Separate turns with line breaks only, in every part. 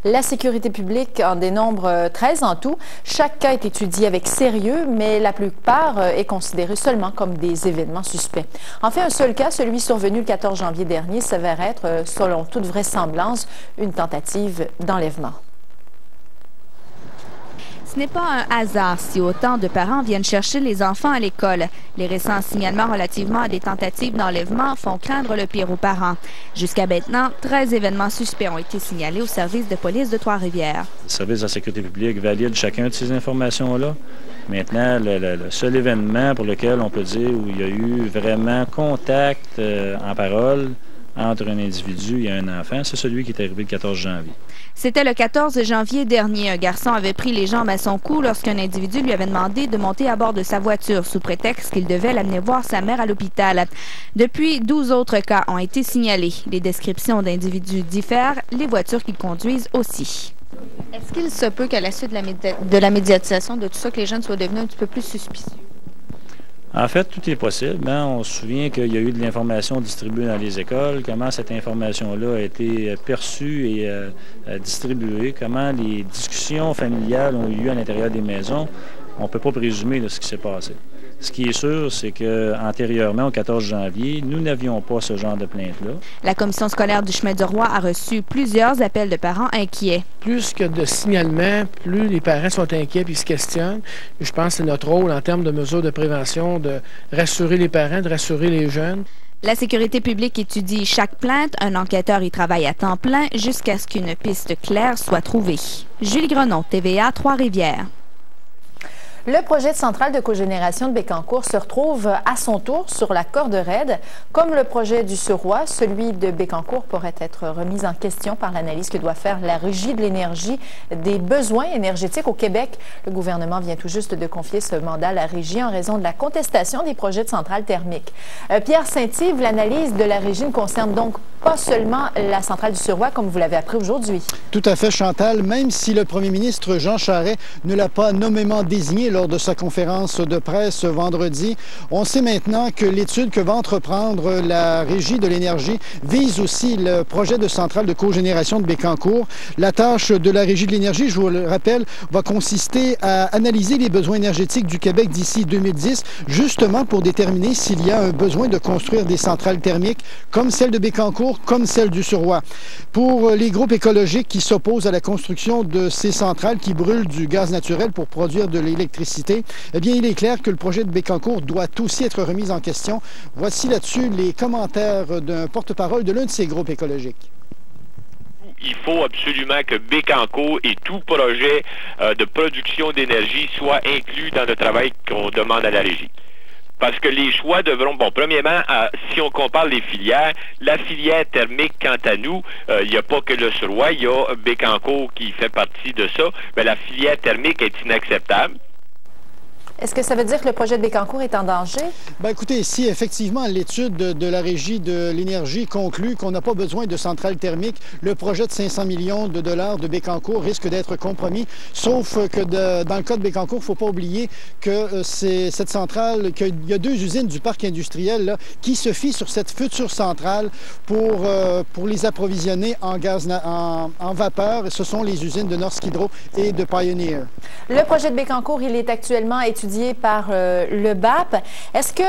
La sécurité publique en dénombre 13 en tout. Chaque cas est étudié avec sérieux, mais la plupart est considéré seulement comme des événements suspects. En fait, un seul cas, celui survenu le 14 janvier dernier, s'avère être, selon toute vraisemblance, une tentative d'enlèvement.
Ce n'est pas un hasard si autant de parents viennent chercher les enfants à l'école. Les récents signalements relativement à des tentatives d'enlèvement font craindre le pire aux parents. Jusqu'à maintenant, 13 événements suspects ont été signalés au service de police de Trois-Rivières.
Le service de la sécurité publique valide chacun de ces informations-là. Maintenant, le seul événement pour lequel on peut dire où il y a eu vraiment contact en parole entre un individu et un enfant, c'est celui qui est arrivé le 14 janvier.
C'était le 14 janvier dernier. Un garçon avait pris les jambes à son cou lorsqu'un individu lui avait demandé de monter à bord de sa voiture sous prétexte qu'il devait l'amener voir sa mère à l'hôpital. Depuis, 12 autres cas ont été signalés. Les descriptions d'individus diffèrent, les voitures qu'ils conduisent aussi.
Est-ce qu'il se peut qu'à la suite de la médiatisation de tout ça, que les jeunes soient devenus un petit peu plus suspicieux?
En fait, tout est possible. On se souvient qu'il y a eu de l'information distribuée dans les écoles, comment cette information-là a été perçue et distribuée, comment les discussions familiales ont eu lieu à l'intérieur des maisons. On ne peut pas présumer de ce qui s'est passé. Ce qui est sûr, c'est qu'antérieurement, au 14 janvier, nous n'avions pas ce genre de plainte-là.
La commission scolaire du Chemin du Roi a reçu plusieurs appels de parents inquiets.
Plus que de signalements, plus les parents sont inquiets et se questionnent. Je pense que c'est notre rôle en termes de mesures de prévention de rassurer les parents, de rassurer les jeunes.
La sécurité publique étudie chaque plainte. Un enquêteur y travaille à temps plein jusqu'à ce qu'une piste claire soit trouvée. Julie Grenon, TVA, Trois-Rivières.
Le projet de centrale de cogénération de Bécancour se retrouve à son tour sur la corde raide. Comme le projet du Suroît, celui de Bécancour pourrait être remis en question par l'analyse que doit faire la Régie de l'énergie des besoins énergétiques au Québec. Le gouvernement vient tout juste de confier ce mandat à la Régie en raison de la contestation des projets de centrale thermique. Pierre Saint-Yves, l'analyse de la Régie ne concerne donc pas seulement la centrale du Suroît, comme vous l'avez appris aujourd'hui.
Tout à fait, Chantal. Même si le premier ministre Jean Charest ne l'a pas nommément désigné lors de sa conférence de presse vendredi, on sait maintenant que l'étude que va entreprendre la Régie de l'énergie vise aussi le projet de centrale de cogénération de Bécancour. La tâche de la Régie de l'énergie, je vous le rappelle, va consister à analyser les besoins énergétiques du Québec d'ici 2010, justement pour déterminer s'il y a un besoin de construire des centrales thermiques comme celle de Bécancour, comme celle du Suroît. Pour les groupes écologiques qui s'opposent à la construction de ces centrales qui brûlent du gaz naturel pour produire de l'électricité, eh bien, il est clair que le projet de Bécancour doit aussi être remis en question. Voici là-dessus les commentaires d'un porte-parole de l'un de ces groupes écologiques.
Il faut absolument que Bécancour et tout projet de production d'énergie soit inclus dans le travail qu'on demande à la Régie. Parce que les choix devront... Bon, premièrement, si on compare les filières, la filière thermique, quant à nous, il n'y a pas que le Suroît, il y a Bécancour qui fait partie de ça, mais la filière thermique est inacceptable.
Est-ce que ça veut dire que le projet de Bécancour est en danger?
Bien, écoutez, si effectivement l'étude de la Régie de l'énergie conclut qu'on n'a pas besoin de centrale thermique, le projet de 500 millions de dollars de Bécancour risque d'être compromis. Sauf que dans le cas de Bécancour, il ne faut pas oublier que c'est cette centrale, qu'il y a deux usines du parc industriel là, qui se fient sur cette future centrale pour les approvisionner en gaz, en vapeur. Ce sont les usines de Norsk Hydro et de Pioneer.
Le projet de Bécancour, il est actuellement étudié par le BAP. Est-ce que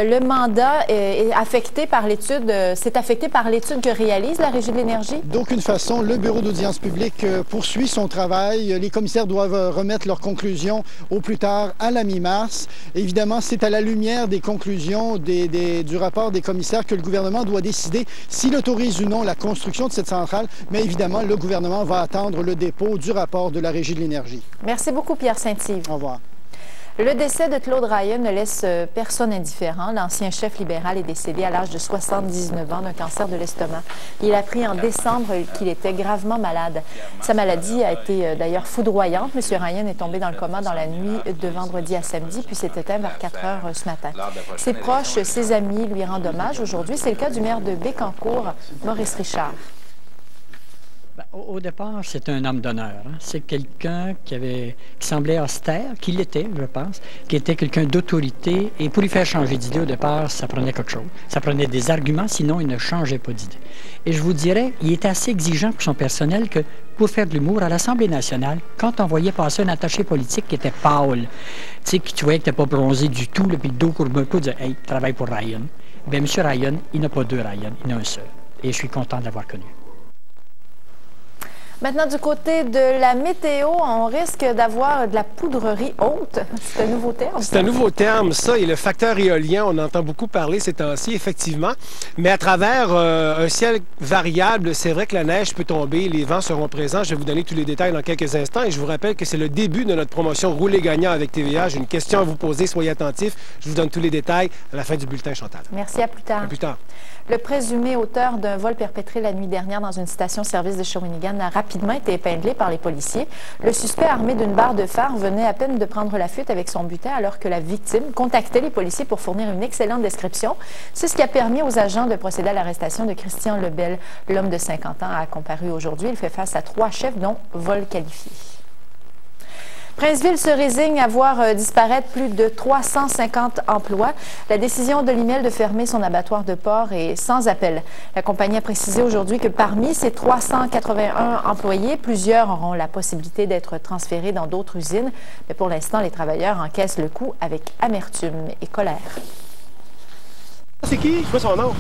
le mandat est affecté par l'étude, c'est affecté par l'étude que réalise la Régie de l'énergie?
D'aucune façon, le Bureau d'audience publique poursuit son travail. Les commissaires doivent remettre leurs conclusions au plus tard à la mi-mars. Évidemment, c'est à la lumière des conclusions du rapport des commissaires que le gouvernement doit décider s'il autorise ou non la construction de cette centrale. Mais évidemment, le gouvernement va attendre le dépôt du rapport de la Régie de l'énergie.
Merci beaucoup, Pierre Saint-Yves.
Au revoir.
Le décès de Claude Ryan ne laisse personne indifférent. L'ancien chef libéral est décédé à l'âge de 79 ans d'un cancer de l'estomac. Il a appris en décembre qu'il était gravement malade. Sa maladie a été d'ailleurs foudroyante. M. Ryan est tombé dans le coma dans la nuit de vendredi à samedi, puis s'est éteint vers 4 heures ce matin. Ses proches, ses amis lui rendent hommage aujourd'hui. C'est le cas du maire de Bécancour, Maurice Richard.
Bien, au départ, c'est un homme d'honneur. Hein. C'est quelqu'un qui semblait austère, qui l'était, je pense, qui était quelqu'un d'autorité. Et pour lui faire changer d'idée, au départ, ça prenait quelque chose. Ça prenait des arguments, sinon il ne changeait pas d'idée. Et je vous dirais, il était assez exigeant pour son personnel que, pour faire de l'humour, à l'Assemblée nationale, quand on voyait passer un attaché politique qui était pâle, tu sais, que tu voyais que tu n'étais pas bronzé du tout, là, puis le dos courbé, il disait « Hey, travaille pour Ryan ». Bien, M. Ryan, il n'a pas deux Ryan, il en a un seul. Et je suis content de l'avoir connu.
Maintenant, du côté de la météo, on risque d'avoir de la poudrerie haute. C'est un nouveau terme.
C'est un nouveau terme, ça. Et le facteur éolien, on entend beaucoup parler ces temps-ci, effectivement. Mais à travers un ciel variable, c'est vrai que la neige peut tomber, les vents seront présents. Je vais vous donner tous les détails dans quelques instants. Et je vous rappelle que c'est le début de notre promotion Rouler gagnant avec TVA. J'ai une question à vous poser, soyez attentifs. Je vous donne tous les détails à la fin du bulletin, Chantal.
Merci, à plus tard.
À plus tard.
Le présumé auteur d'un vol perpétré la nuit dernière dans une station-service de Shawinigan a rapidement été épinglé par les policiers. Le suspect armé d'une barre de fer venait à peine de prendre la fuite avec son butin alors que la victime contactait les policiers pour fournir une excellente description. C'est ce qui a permis aux agents de procéder à l'arrestation de Christian Lebel. L'homme de 50 ans a comparu aujourd'hui. Il fait face à 3 chefs, dont vol qualifié. Princeville se résigne à voir disparaître plus de 350 emplois. La décision de l'IMEL de fermer son abattoir de porc est sans appel. La compagnie a précisé aujourd'hui que parmi ces 381 employés, plusieurs auront la possibilité d'être transférés dans d'autres usines. Mais pour l'instant, les travailleurs encaissent le coup avec amertume et colère.
C'est qui? C'est quoi son nom?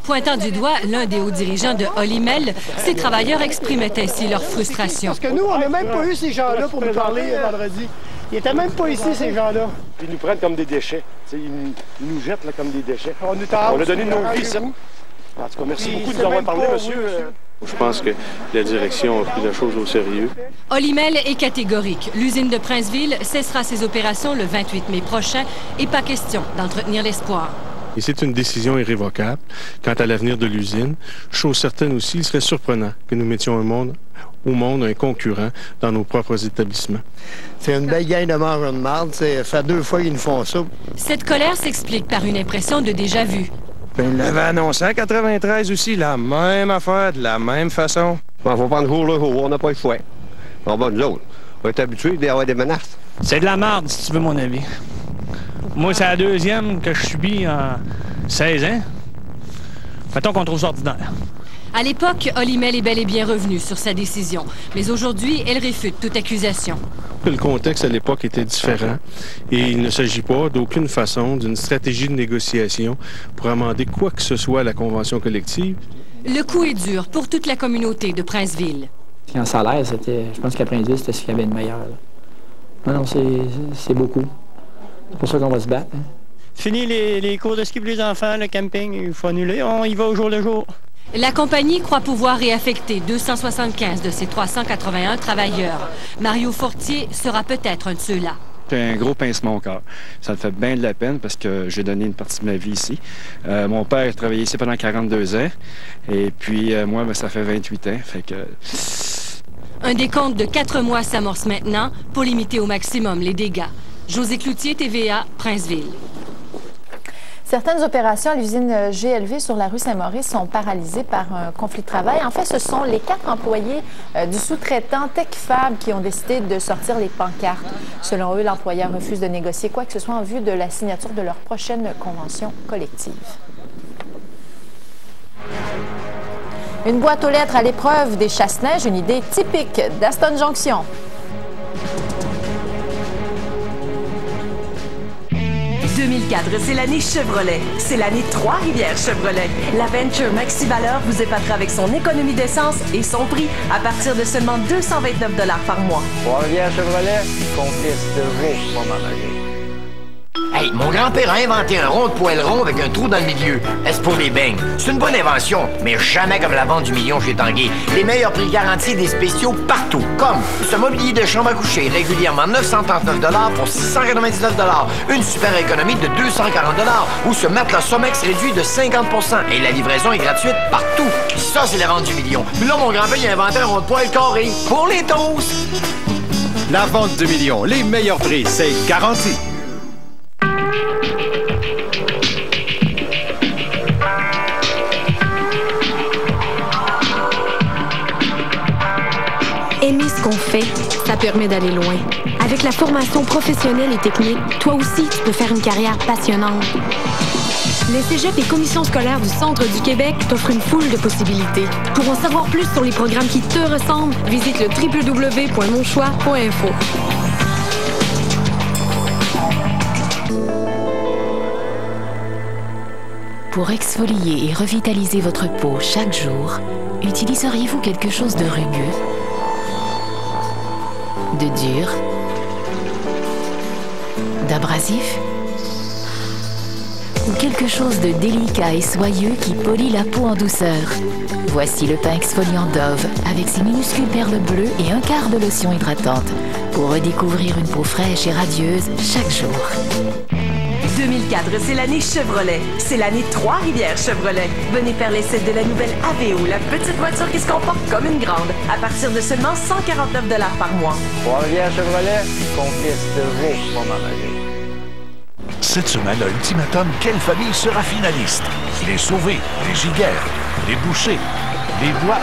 Pointant du doigt l'un des hauts dirigeants de Olimel, ces travailleurs exprimaient ainsi leur frustration.
Parce que nous, on n'a même pas eu ces gens-là pour nous parler vendredi. Ils n'étaient même pas ici, ces gens-là.
Ils nous prennent comme des déchets. Ils nous jettent là, comme des déchets. On a donné nos vies, ça. En tout cas, merci beaucoup de nous avoir parlé, monsieur.
Je pense que la direction a pris la chose au sérieux.
Olimel est catégorique. L'usine de Princeville cessera ses opérations le 28 mai prochain et pas question d'entretenir l'espoir.
Et c'est une décision irrévocable. Quant à l'avenir de l'usine, chose certaine aussi, il serait surprenant que nous mettions au monde un concurrent dans nos propres établissements.
C'est une belle gang de mangeurs de marde. Ça fait 2 fois qu'ils nous font ça.
Cette colère s'explique par une impression de déjà-vu.
Il l'avait annoncé en 93 aussi, la même affaire, de la même façon.
Bon, faut prendre jour le jour, on n'a pas le choix. On va nous autres. On est habitués d'avoir des menaces.
C'est de la merde, si tu veux mon avis. Moi, c'est la deuxième que je subis en 16 ans. Mettons qu'on trouve ça ordinaire.
À l'époque, Olimel est bel et bien revenu sur sa décision. Mais aujourd'hui, elle réfute toute accusation.
Le contexte à l'époque était différent et il ne s'agit pas d'aucune façon d'une stratégie de négociation pour amender quoi que ce soit à la convention collective.
Le coup est dur pour toute la communauté de Princeville.
En salaire, je pense qu'à Princeville, c'était ce qu'il y avait de meilleur. Là. Non, c'est beaucoup. C'est pour ça qu'on va se battre. Hein.
Fini les cours de ski pour les enfants, le camping, il faut annuler. On y va au jour le jour.
La compagnie croit pouvoir réaffecter 275 de ses 381 travailleurs. Mario Fortier sera peut-être un de ceux-là.
C'est un gros pincement au cœur. Ça me fait bien de la peine parce que j'ai donné une partie de ma vie ici. Mon père a travaillé ici pendant 42 ans. Et puis moi, ça fait 28 ans. Fait que...
Un décompte de 4 mois s'amorce maintenant pour limiter au maximum les dégâts. José Cloutier, TVA, Princeville.
Certaines opérations à l'usine GLV sur la rue Saint-Maurice sont paralysées par un conflit de travail. En fait, ce sont les 4 employés du sous-traitant TechFab qui ont décidé de sortir les pancartes. Selon eux, l'employeur refuse de négocier quoi que ce soit en vue de la signature de leur prochaine convention collective. Une boîte aux lettres à l'épreuve des chasse-neige, une idée typique d'Aston Junction.
2004, c'est l'année Chevrolet. C'est l'année Trois-Rivières Chevrolet. La Venture Maxi Valeur vous épatera avec son économie d'essence et son prix à partir de seulement 229 $ par mois.
Trois-Rivières Chevrolet, complice de vos moments magiques.
Hey, mon grand-père a inventé un rond de poêleron avec un trou dans le milieu. Est-ce pour les beignes? C'est une bonne invention, mais jamais comme la vente du million chez Tanguay. Les meilleurs prix garantis et des spéciaux partout. Comme ce mobilier de chambre à coucher, régulièrement 939 $ pour 699 $. Une super économie de 240 $. Ou ce matelas Somex réduit de 50 % et la livraison est gratuite partout. Ça, c'est la vente du million. Puis là, mon grand-père, il a inventé un rond de poêle carré pour les toasts.
La vente du million. Les meilleurs prix, c'est garanti.
Aimer ce qu'on fait, ça permet d'aller loin. Avec la formation professionnelle et technique, toi aussi, tu peux faire une carrière passionnante. Les cégeps et commissions scolaires du Centre du Québec t'offrent une foule de possibilités. Pour en savoir plus sur les programmes qui te ressemblent, visite le www.monchoix.info.
Pour exfolier et revitaliser votre peau chaque jour, utiliseriez-vous quelque chose de rugueux, de dur, d'abrasif ou quelque chose de délicat et soyeux qui polit la peau en douceur? Voici le pain exfoliant Dove avec ses minuscules perles bleues et un quart de lotion hydratante pour redécouvrir une peau fraîche et radieuse chaque jour.
2004, c'est l'année Chevrolet. C'est l'année Trois-Rivières Chevrolet. Venez faire l'essai de la nouvelle Aveo, la petite voiture qui se comporte comme une grande, à partir de seulement 149 $ par mois.
Trois-Rivières Chevrolet, complice de vos moments magiques.
Cette semaine, à Ultimatum, quelle famille sera finaliste? Les Sauvés, les Giguères, les Bouchers, les Bois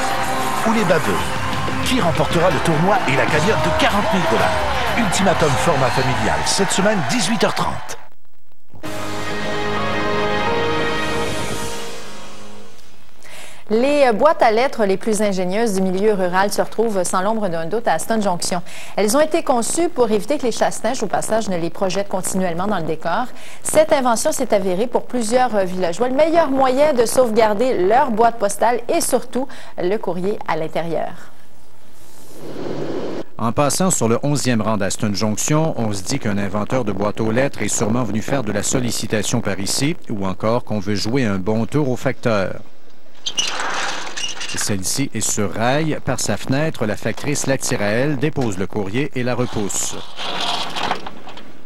ou les Baveux? Qui remportera le tournoi et la cagnotte de 40 000 $? Ultimatum format familial, cette semaine, 18h30.
Les boîtes à lettres les plus ingénieuses du milieu rural se retrouvent sans l'ombre d'un doute à Aston Junction. Elles ont été conçues pour éviter que les chasse-neige au passage ne les projettent continuellement dans le décor. Cette invention s'est avérée pour plusieurs villageois le meilleur moyen de sauvegarder leur boîte postale et surtout le courrier à l'intérieur.
En passant sur le 11e rang d'Aston Junction, on se dit qu'un inventeur de boîte aux lettres est sûrement venu faire de la sollicitation par ici ou encore qu'on veut jouer un bon tour au facteur. Celle-ci est sur rail. Par sa fenêtre, la factrice la tire à elle, dépose le courrier et la repousse.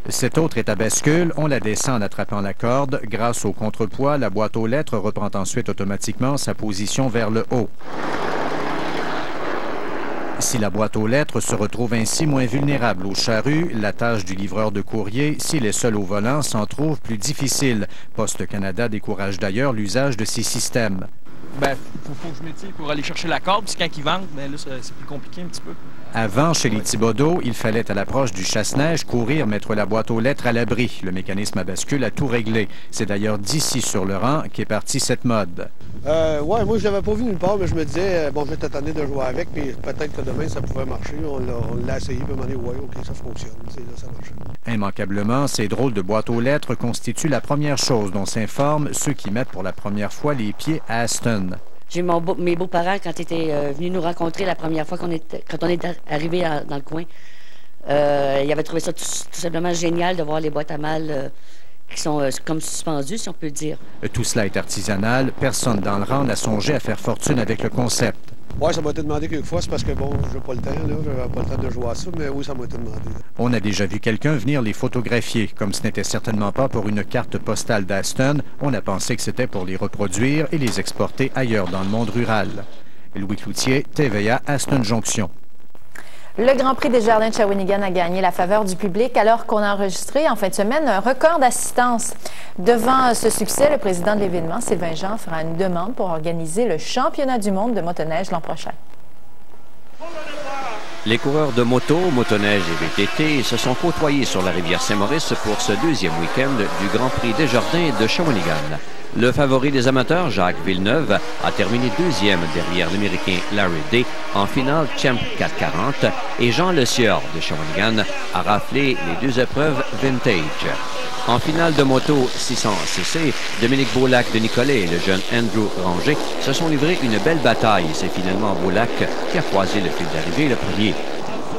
Cette autre est à bascule. On la descend en attrapant la corde. Grâce au contrepoids, la boîte aux lettres reprend ensuite automatiquement sa position vers le haut. Si la boîte aux lettres se retrouve ainsi moins vulnérable aux charrues, la tâche du livreur de courrier, s'il est seul au volant, s'en trouve plus difficile. Poste Canada décourage d'ailleurs l'usage de ces systèmes.
Ben, faut que je m'étire pour aller chercher la corde, puis quand ils vendent, ben là, c'est plus compliqué un petit peu.
Avant, chez les Thibaudeau, il fallait à l'approche du chasse-neige courir mettre la boîte aux lettres à l'abri. Le mécanisme à bascule a tout réglé. C'est d'ailleurs d'ici sur le rang qu'est partie cette mode.
Ouais, moi je l'avais pas vu nulle part, mais je me disais, bon, je vais t'attendre de jouer avec, puis peut-être que demain ça pouvait marcher. On l'a essayé, puis on m'a dit, ouais, ok, ça fonctionne. Ça marche.
Immanquablement, ces drôles de boîtes aux lettres constituent la première chose dont s'informent ceux qui mettent pour la première fois les pieds à Aston.
J'ai mes beaux-parents, quand ils étaient venus nous rencontrer la première fois quand on est arrivé dans le coin, ils avaient trouvé ça tout simplement génial de voir les boîtes à mal qui sont comme suspendues, si on peut dire.
Tout cela est artisanal. Personne dans le rang n'a songé à faire fortune avec le concept.
Oui, ça m'a été demandé quelques fois, c'est parce que, bon, j'ai pas le temps, là, j'avais pas le temps de jouer à ça, mais oui, ça m'a été demandé.
On a déjà vu quelqu'un venir les photographier. Comme ce n'était certainement pas pour une carte postale d'Aston, on a pensé que c'était pour les reproduire et les exporter ailleurs dans le monde rural. Louis Cloutier, TVA, Aston Junction.
Le Grand Prix des Jardins de Shawinigan a gagné la faveur du public alors qu'on a enregistré en fin de semaine un record d'assistance. Devant ce succès, le président de l'événement, Sylvain Jean, fera une demande pour organiser le championnat du monde de motoneige l'an prochain.
Les coureurs de moto, motoneige et VTT se sont côtoyés sur la rivière Saint-Maurice pour ce deuxième week-end du Grand Prix des Jardins de Shawinigan. Le favori des amateurs, Jacques Villeneuve, a terminé deuxième derrière l'Américain Larry Day en finale Champ 440 et Jean Le Sieur de Shawinigan a raflé les deux épreuves Vintage. En finale de moto 600cc, Dominique Beaulac de Nicolet et le jeune Andrew Ranger se sont livrés une belle bataille. C'est finalement Beaulac qui a croisé le fil d'arrivée le premier.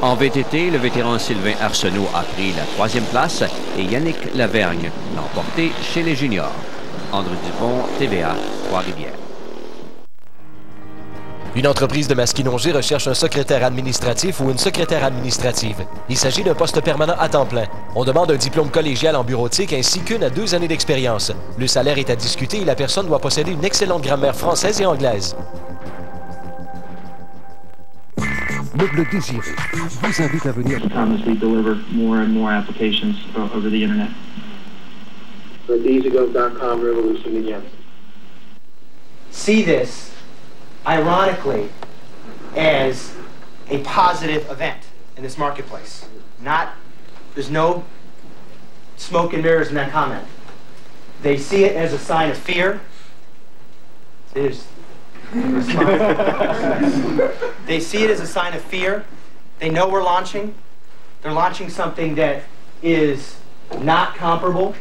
En VTT, le vétéran Sylvain Arsenault a pris la troisième place et Yannick Lavergne l'a emporté chez les juniors. André Dupont, TVA, Trois-Rivières.
Une entreprise de Masquinongé recherche un secrétaire administratif ou une secrétaire administrative. Il s'agit d'un poste permanent à temps plein. On demande un diplôme collégial en bureautique ainsi qu'une à 2 années d'expérience. Le salaire est à discuter et la personne doit posséder une excellente grammaire française et anglaise.
Meubles Désiré vous invite à venir.
See this, ironically, as
a positive event in this marketplace. There's no smoke and mirrors in that comment. They see it as a sign of fear. They see it as a sign of fear. They know we're launching. They're launching something that is not comparable.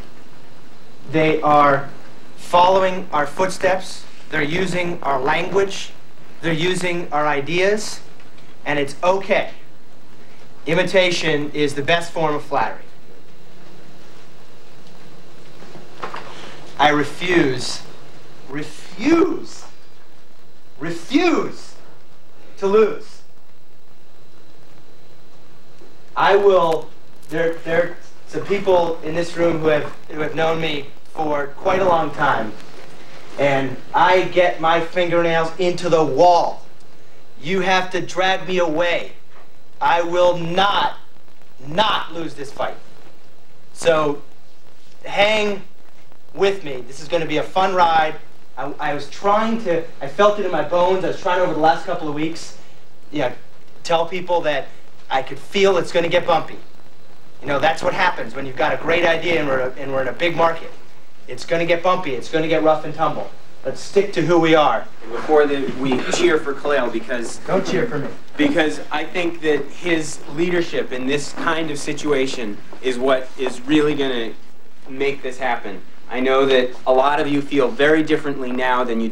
They are following our footsteps. They're using our language. They're using our ideas. And it's okay. Imitation is the best form of flattery. I refuse to lose. I will, there some people in this room who have known me for quite a long time, and I get my fingernails into the wall. You have to drag me away. I will not lose this fight. So hang with me. This is going to be a fun ride. I felt it in my bones. I was trying over the last couple of weeks, tell people that I could feel it's going to get bumpy. That's what happens when you've got a great idea and we're in a big market. It's going to get bumpy. It's going to get rough and tumble. Let's stick to who we are.
Before we cheer for Khalil, because...
Don't cheer for me.
Because I think that his leadership in this kind of situation is what is really going to make this happen. I know that a lot of you feel very differently now than you